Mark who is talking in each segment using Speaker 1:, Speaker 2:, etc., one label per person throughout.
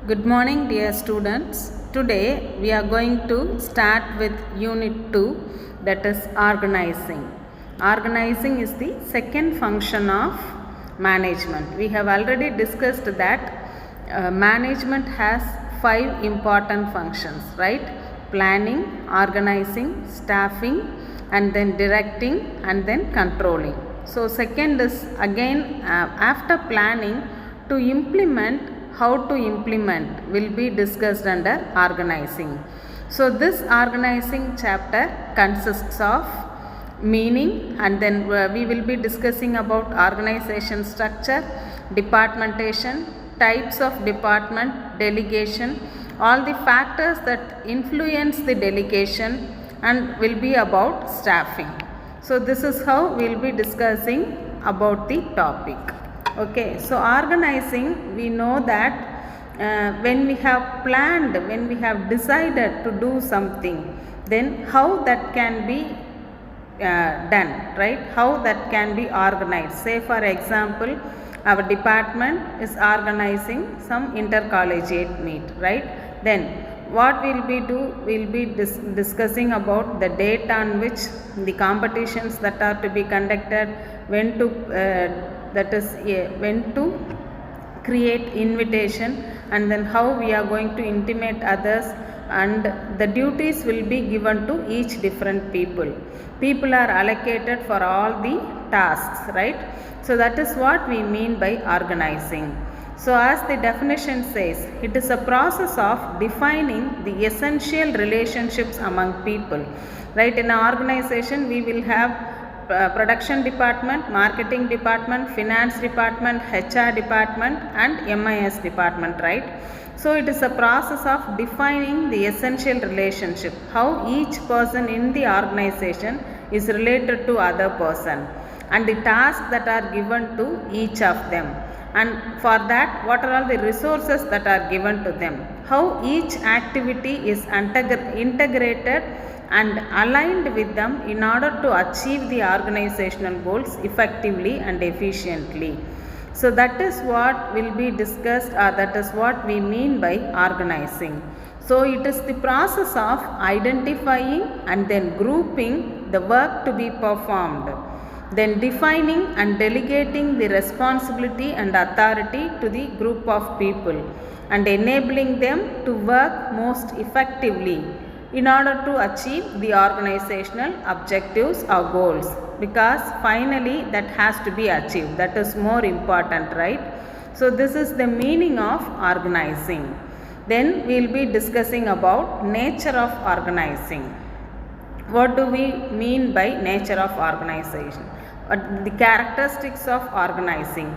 Speaker 1: Good morning, dear students. Today we are going to start with Unit 2, that is organizing. Organizing is the second function of management. We have already discussed that management has 5 important functions, right? Planning, organizing, staffing, and then directing, and then controlling. So second is again after planning, to implement, how to implement will be discussed under organizing. So this organizing chapter consists of meaning, and then we will be discussing about organization structure, departmentation, types of department, delegation, all the factors that influence the delegation, and will be about staffing. So this is how we will be discussing about the topic. Okay, so organizing, we know that when we have planned, when we have decided to do something, then how that can be done, right? How that can be organized. Say for example, our department is organizing some intercollegiate meet, right? Then what will we do? We'll be discussing about the date on which the competitions that are to be conducted, when to when to create invitation, and then how we are going to intimate others, and the duties will be given to each different people. People are allocated for all the tasks, right? So that is what we mean by organizing. So as the definition says, it is a process of defining the essential relationships among people, right? In an organization we will have production department, marketing department, finance department, HR department, and MIS department, right? So it is a process of defining the essential relationship, how each person in the organization is related to other person, and the tasks that are given to each of them, and for that what are all the resources that are given to them, how each activity is integrated and aligned with them in order to achieve the organizational goals effectively and efficiently. So that is what will be discussed, or that is what we mean by organizing. So it is the process of identifying and then grouping the work to be performed, then defining and delegating the responsibility and authority to the group of people, and enabling them to work most effectively in order to achieve the organizational objectives or goals, because finally that has to be achieved. That is more important, right? So this is the meaning of organizing. Then we will be discussing about nature of organizing. What do we mean by nature of organization? The characteristics of organizing.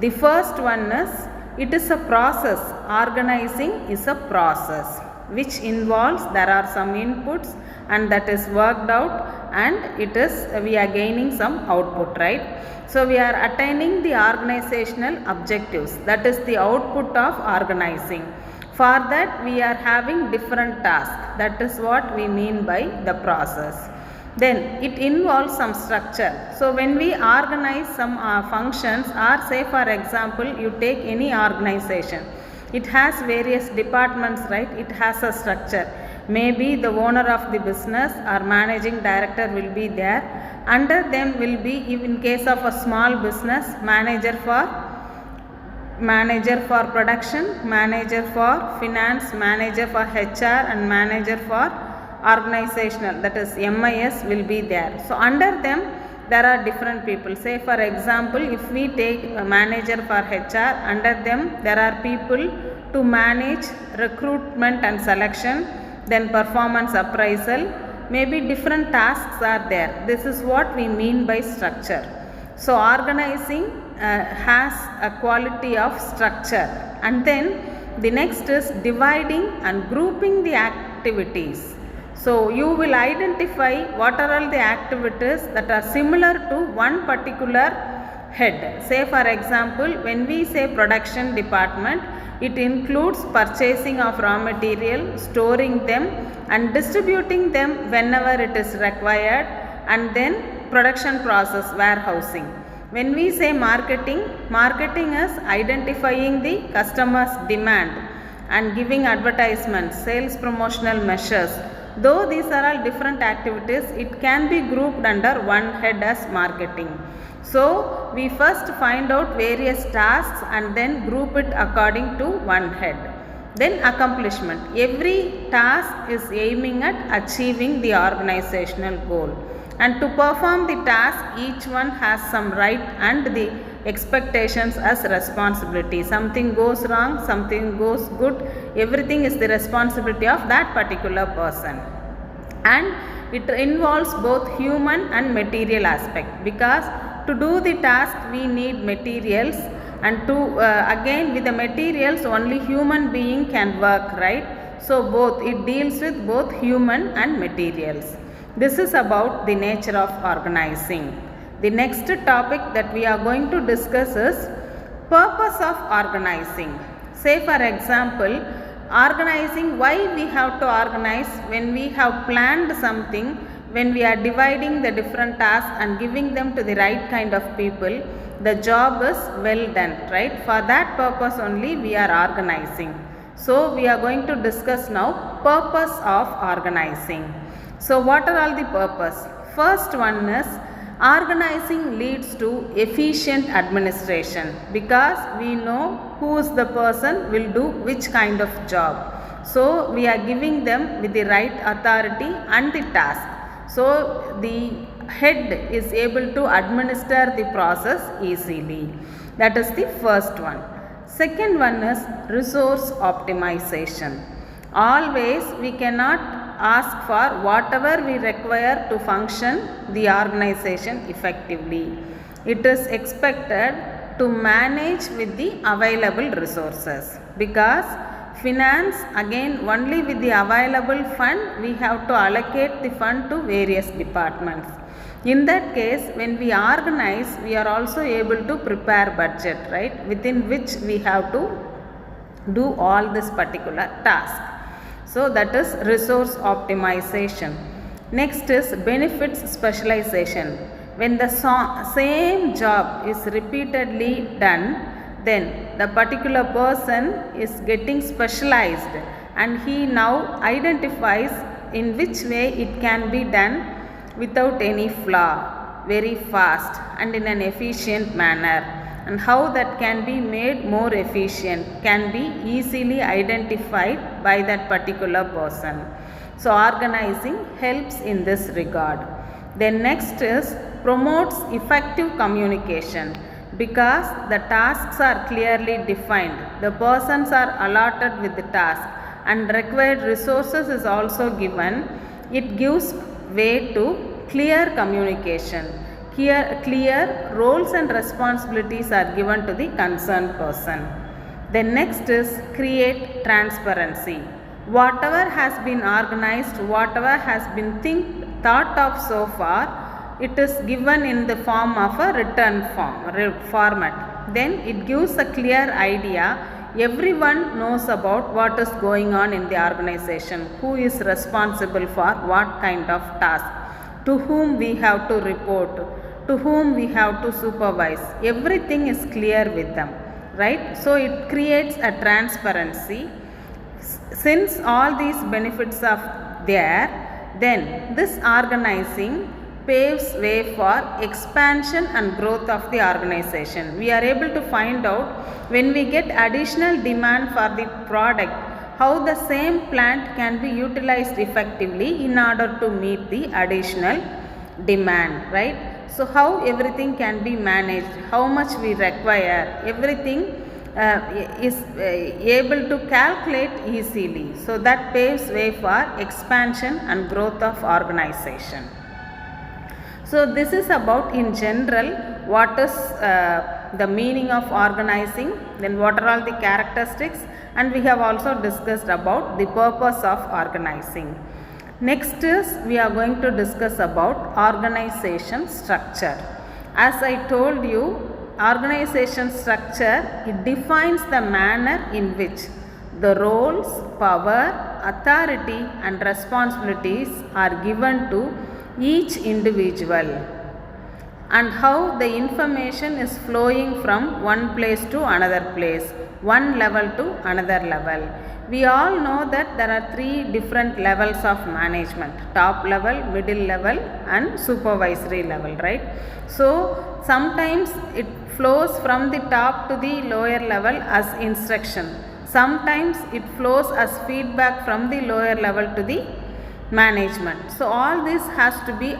Speaker 1: The first one is, it is a process. Organizing is a process which involves, there are some inputs and that is worked out, and it is, we are gaining some output, right? So we are attaining the organizational objectives, that is the output of organizing. For that we are having different tasks, that is what we mean by the process. Then it involves some structure. So when we organize some functions, or say for example you take any organization, it has various departments, right? It has a structure. Maybe the owner of the business or managing director will be there. Under them will be, in case of a small business, manager for production, manager for finance, manager for HR, and manager for organizational, that is MIS will be there. So under them there are different people. Say for example, if we take a manager for HR, under them there are people to manage recruitment and selection, then performance appraisal, maybe different tasks are there. This is what we mean by structure. So organizing has a quality of structure. And then the next is dividing and grouping the activities. So you will identify what are all the activities that are similar to one particular head. Say for example, when we say production department, it includes purchasing of raw material, storing them, and distributing them whenever it is required, and then production process, warehousing. When we say marketing, marketing is identifying the customer's demand and giving advertisements, sales promotional measures. Though these are all different activities, it can be grouped under one head as marketing. So we first find out various tasks and then group it according to one head. Then accomplishment. Every task is aiming at achieving the organizational goal. And to perform the task, each one has some right and the expectations as responsibility. Something goes wrong, something goes good, everything is the responsibility of that particular person. And it involves both human and material aspect, because to do the task we need materials, and to again with the materials only human being can work, right? So both, it deals with both human and materials. This is about the nature of organizing. The next topic that we are going to discuss is purpose of organizing. Say for example, organizing, why we have to organize when we have planned something, when we are dividing the different tasks and giving them to the right kind of people, the job is well done, right? For that purpose only we are organizing. So we are going to discuss now purpose of organizing. So what are all the purpose? First one is organizing leads to efficient administration, because we know who is the person will do which kind of job. So we are giving them with the right authority and the task. So the head is able to administer the process easily. That is the first one. Second one is resource optimization. Always we cannot ask for whatever we require to function the organization effectively. It is expected to manage with the available resources, because finance, again only with the available fund we have to allocate the fund to various departments. In that case, when we organize, we are also able to prepare budget, right, within which we have to do all this particular task. So that is resource optimization. Next is benefits specialization. When the same job is repeatedly done, then the particular person is getting specialized, and he now identifies in which way it can be done without any flaw, very fast and in an efficient manner, and how that can be made more efficient can be easily identified by that particular person. So organizing helps in this regard. Then next is promotes effective communication, because the tasks are clearly defined, the persons are allotted with the task, and required resources is also given. It gives way to clear communication. Clear roles and responsibilities are given to the concerned person. Then next is create transparency. Whatever has been organized, whatever has been thought of so far, it is given in the form of a written format. Then it gives a clear idea. Everyone knows about what is going on in the organization, who is responsible for what kind of task, to whom we have to report, to whom we have to supervise. Everything is clear with them, right? So it creates a transparency. Since all these benefits are there, then this organizing paves way for expansion and growth of the organization. We are able to find out when we get additional demand for the product, how the same plant can be utilized effectively in order to meet the additional demand, right? So how everything can be managed, how much we require, everything is able to calculate easily. So that paves way for expansion and growth of organization. So this is about in general what is the meaning of organizing, then what are all the characteristics, and we have also discussed about the purpose of organizing. Next is we are going to discuss about organization structure. As I told you, organization structure, it defines the manner in which the roles, power, authority and responsibilities are given to each individual, and how the information is flowing from one place to another place, one level to another level. We all know that there are 3 different levels of management: top level, middle level and supervisory level, right? So sometimes it flows from the top to the lower level as instruction. Sometimes it flows as feedback from the lower level to the management. So all this has to be